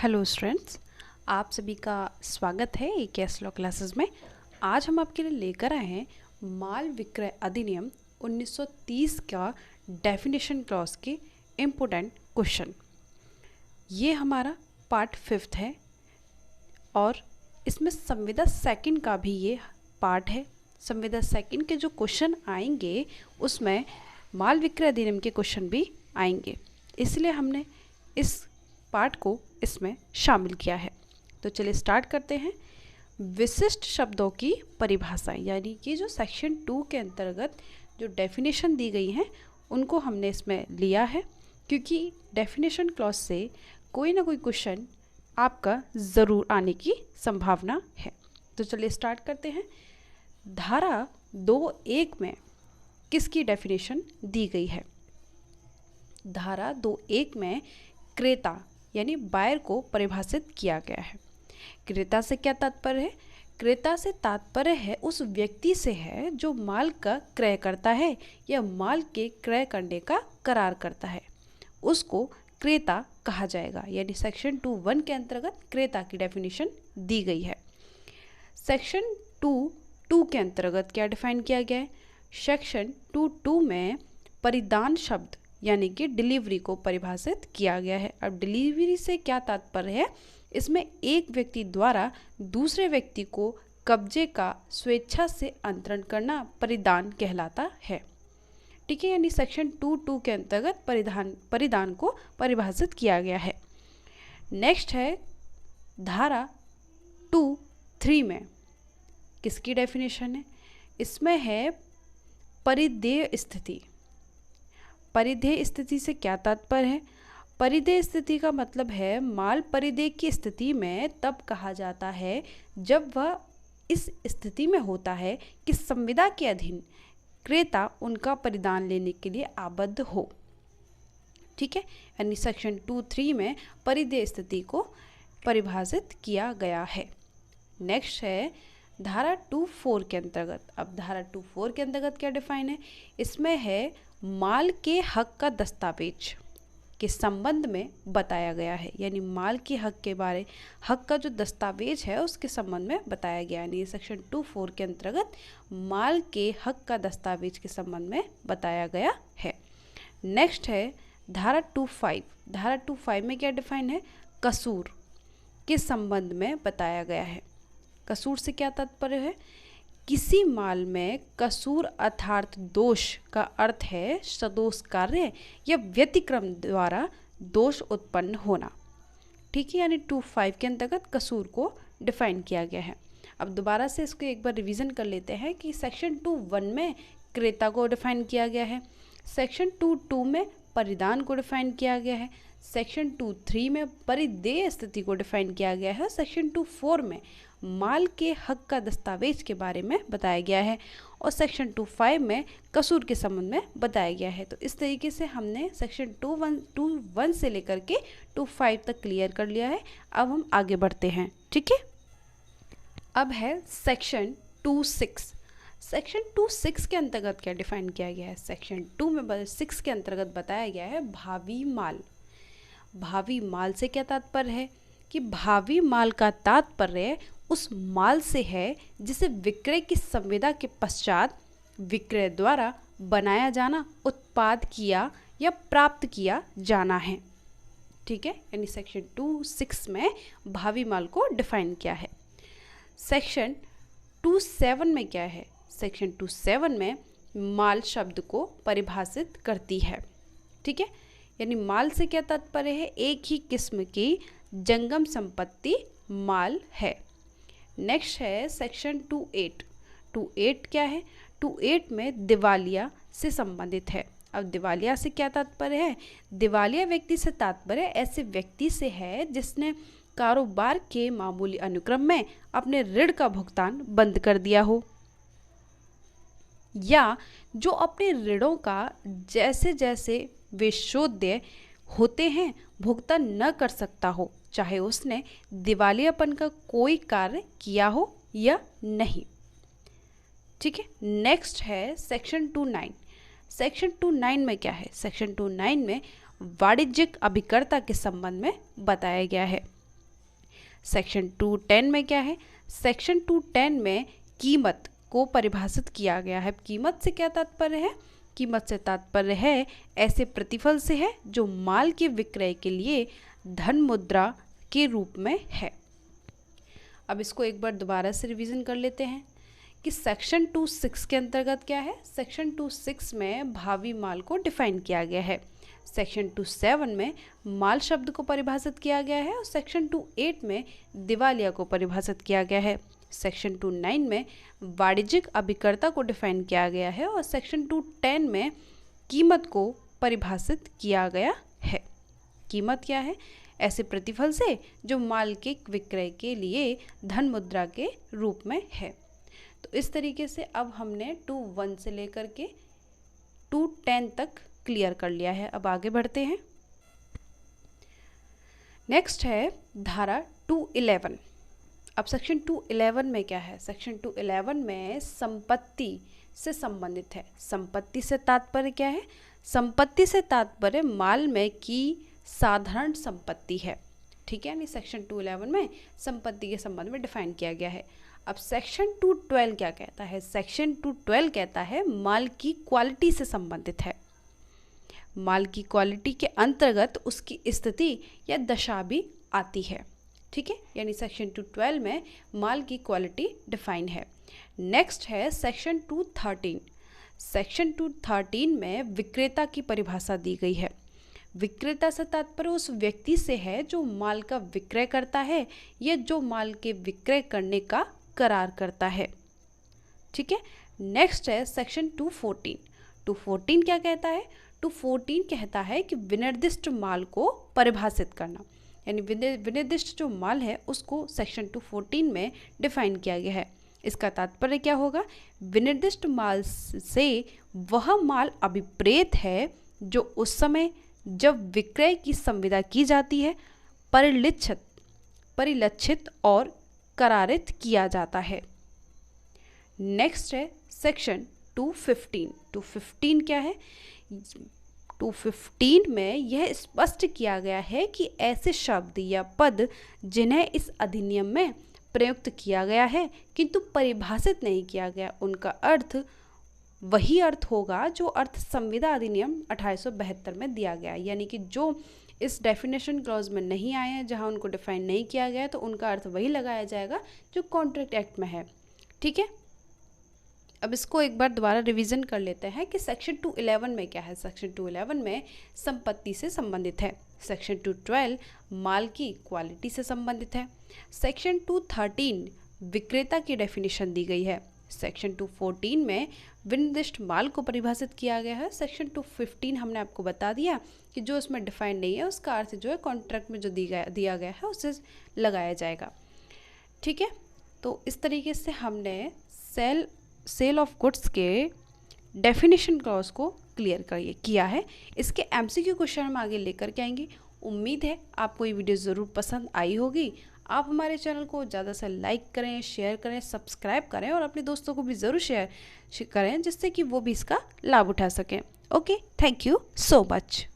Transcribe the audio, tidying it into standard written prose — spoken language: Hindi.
हेलो स्टूडेंट्स, आप सभी का स्वागत है एक केस लॉ क्लासेस में। आज हम आपके लिए लेकर आए हैं माल विक्रय अधिनियम 1930 का डेफिनेशन क्लॉज के इम्पोर्टेंट क्वेश्चन। ये हमारा पार्ट 5 है और इसमें संविदा सेकंड का भी ये पार्ट है। संविदा सेकंड के जो क्वेश्चन आएंगे उसमें माल विक्रय अधिनियम के क्वेश्चन भी आएंगे, इसलिए हमने इस पार्ट को इसमें शामिल किया है। तो चलिए स्टार्ट करते हैं। विशिष्ट शब्दों की परिभाषाएं, यानी कि जो सेक्शन 2 के अंतर्गत जो डेफिनेशन दी गई हैं उनको हमने इसमें लिया है, क्योंकि डेफिनेशन क्लॉज से कोई ना कोई क्वेश्चन आपका ज़रूर आने की संभावना है। तो चलिए स्टार्ट करते हैं। धारा 2(1) में किसकी डेफिनेशन दी गई है? धारा 2(1) में क्रेता यानी बायर को परिभाषित किया गया है। क्रेता से क्या तात्पर्य है? क्रेता से तात्पर्य है उस व्यक्ति से है जो माल का क्रय करता है या माल के क्रय करने का करार करता है, उसको क्रेता कहा जाएगा। यानी सेक्शन 2(1) के अंतर्गत क्रेता की डेफिनेशन दी गई है। सेक्शन 2(2) के अंतर्गत क्या डिफाइन किया गया है? सेक्शन 2(2) में परिधान शब्द यानी कि डिलीवरी को परिभाषित किया गया है। अब डिलीवरी से क्या तात्पर्य है? इसमें एक व्यक्ति द्वारा दूसरे व्यक्ति को कब्जे का स्वेच्छा से अंतरण करना परिधान कहलाता है। ठीक है, यानी सेक्शन 2(2) के अंतर्गत परिधान को परिभाषित किया गया है। नेक्स्ट है धारा 2(3) में किसकी डेफिनेशन है? इसमें है परिधेय स्थिति। परिधेय स्थिति से क्या तात्पर्य है? परिधेय स्थिति का मतलब है माल परिधेय की स्थिति में तब कहा जाता है जब वह इस स्थिति में होता है कि संविदा के अधीन क्रेता उनका परिधान लेने के लिए आबद्ध हो। ठीक है, यानी सेक्शन 2(3) में परिधेय स्थिति को परिभाषित किया गया है। नेक्स्ट है धारा 2(4) के अंतर्गत। अब धारा 2(4) के अंतर्गत क्या डिफाइन है? इसमें है माल के हक का दस्तावेज के संबंध में बताया गया है। यानी माल के हक का जो दस्तावेज है उसके संबंध में बताया गया है। यानी सेक्शन 2(4) के अंतर्गत माल के हक का दस्तावेज के संबंध में बताया गया है। नेक्स्ट है धारा 2(5). धारा 2(5) में क्या डिफाइन है? कसूर के संबंध में बताया गया है। कसूर से क्या तात्पर्य है? किसी माल में कसूर अर्थात दोष का अर्थ है सदोष कार्य या व्यतिक्रम द्वारा दोष उत्पन्न होना। ठीक है, यानी 2(5) के अंतर्गत कसूर को डिफाइन किया गया है। अब दोबारा से इसको एक बार रिवीजन कर लेते हैं कि सेक्शन 2(1) में क्रेता को डिफाइन किया गया है, सेक्शन 2(2) में परिधान को डिफाइन किया गया है, सेक्शन 2(3) में परिधेय स्थिति को डिफाइन किया गया है, सेक्शन 2(4) में माल के हक का दस्तावेज के बारे में बताया गया है और सेक्शन 2(5) में कसूर के संबंध में बताया गया है। तो इस तरीके से हमने सेक्शन 2(1) से लेकर के 2(5) तक क्लियर कर लिया है। अब हम आगे बढ़ते हैं। ठीक है, अब है सेक्शन 2(6). सेक्शन 2(6) के अंतर्गत क्या डिफाइन किया गया है? सेक्शन 2(6) के अंतर्गत बताया गया है भावी माल। भावी माल से क्या तात्पर्य है? कि भावी माल का तात्पर्य उस माल से है जिसे विक्रय की संविदा के पश्चात विक्रय द्वारा बनाया जाना, उत्पाद किया या प्राप्त किया जाना है। ठीक है, यानी सेक्शन 2(6) में भावी माल को डिफाइन किया है। सेक्शन 2(7) में क्या है? सेक्शन 2(7) में माल शब्द को परिभाषित करती है। ठीक है, यानी माल से क्या तात्पर्य है? एक ही किस्म की जंगम संपत्ति माल है। नेक्स्ट है सेक्शन 2(8). 2(8) क्या है? 2(8) में दिवालिया से संबंधित है। अब दिवालिया से क्या तात्पर्य है? दिवालिया व्यक्ति से तात्पर्य ऐसे व्यक्ति से है जिसने कारोबार के मामूली अनुक्रम में अपने ऋण का भुगतान बंद कर दिया हो, या जो अपने ऋणों का जैसे जैसे वे शोध्य होते हैं भुगतान न कर सकता हो, चाहे उसने दिवालियापन का कोई कार्य किया हो या नहीं। ठीक है, नेक्स्ट है सेक्शन 2(9). सेक्शन 2(9) में क्या है? सेक्शन 2(9) में वाणिज्यिक अभिकर्ता के संबंध में बताया गया है। सेक्शन 210 में क्या है? सेक्शन 210 में कीमत को परिभाषित किया गया है। कीमत से क्या तात्पर्य है? कीमत से तात्पर्य है ऐसे प्रतिफल से है जो माल के विक्रय के लिए धन मुद्रा के रूप में है। अब इसको एक बार दोबारा से रिवीजन कर लेते हैं कि सेक्शन 26 के अंतर्गत क्या है? सेक्शन 26 में भावी माल को डिफाइन किया गया है। सेक्शन 27 में माल शब्द को परिभाषित किया गया है और सेक्शन 28 में दिवालिया को परिभाषित किया गया है। सेक्शन 29 में वाणिज्यिक अभिकर्ता को डिफाइन किया गया है और सेक्शन 210 में कीमत को परिभाषित किया गया है। कीमत क्या है? ऐसे प्रतिफल से जो माल के विक्रय के लिए धन मुद्रा के रूप में है। तो इस तरीके से अब हमने 2:1 से लेकर के 2:10 तक क्लियर कर लिया है। अब आगे बढ़ते हैं। नेक्स्ट है धारा 211। अब सेक्शन 211 में क्या है? सेक्शन 211 में संपत्ति से संबंधित है। संपत्ति से तात्पर्य क्या है? संपत्ति से तात्पर्य माल में की साधारण संपत्ति है। ठीक है, यानी सेक्शन 211 में संपत्ति के संबंध में डिफाइन किया गया है। अब सेक्शन 212 क्या कहता है? सेक्शन 212 कहता है माल की क्वालिटी से संबंधित है। माल की क्वालिटी के अंतर्गत उसकी स्थिति या दशा भी आती है। ठीक है, यानी सेक्शन 212 में माल की क्वालिटी डिफाइन है। नेक्स्ट है सेक्शन 213। सेक्शन 213 में विक्रेता की परिभाषा दी गई है। विक्रेता से तात्पर्य उस व्यक्ति से है जो माल का विक्रय करता है या जो माल के विक्रय करने का करार करता है। ठीक है, नेक्स्ट है सेक्शन 214। 214 क्या कहता है? 214 कहता है कि विनिर्दिष्ट माल को परिभाषित करना, यानी विनिर्दिष्ट जो माल है उसको सेक्शन 214 में डिफाइन किया गया है। इसका तात्पर्य क्या होगा? विनिर्दिष्ट माल से वह माल अभिप्रेत है जो उस समय जब विक्रय की संविदा की जाती है परिलक्षित और करारित किया जाता है। नेक्स्ट है सेक्शन 215। 215 क्या है? 215 में यह स्पष्ट किया गया है कि ऐसे शब्द या पद जिन्हें इस अधिनियम में प्रयुक्त किया गया है किंतु परिभाषित नहीं किया गया, उनका अर्थ वही अर्थ होगा जो अर्थ संविदा अधिनियम 1872 में दिया गया। यानी कि जो इस डेफिनेशन क्लॉज में नहीं आए हैं, जहां उनको डिफाइन नहीं किया गया, तो उनका अर्थ वही लगाया जाएगा जो कॉन्ट्रैक्ट एक्ट में है। ठीक है, अब इसको एक बार दोबारा रिवीजन कर लेते हैं कि सेक्शन 211 में क्या है। सेक्शन 211 में संपत्ति से संबंधित है। सेक्शन 212 माल की क्वालिटी से संबंधित है। सेक्शन 213 विक्रेता की डेफिनेशन दी गई है। सेक्शन 214 में विनिर्दिष्ट माल को परिभाषित किया गया है। सेक्शन 215 हमने आपको बता दिया कि जो उसमें डिफाइन नहीं है उसका अर्थ जो है कॉन्ट्रैक्ट में जो दिया गया है उससे लगाया जाएगा। ठीक है, तो इस तरीके से हमने सेल ऑफ गुड्स के डेफिनेशन क्लॉज को क्लियर किया है। इसके एमसीक्यू क्वेश्चन हम आगे लेकर के आएंगे। उम्मीद है आपको ये वीडियो ज़रूर पसंद आई होगी। आप हमारे चैनल को ज़्यादा से लाइक करें, शेयर करें, सब्सक्राइब करें और अपने दोस्तों को भी ज़रूर शेयर करें जिससे कि वो भी इसका लाभ उठा सकें। Okay, thank you so much.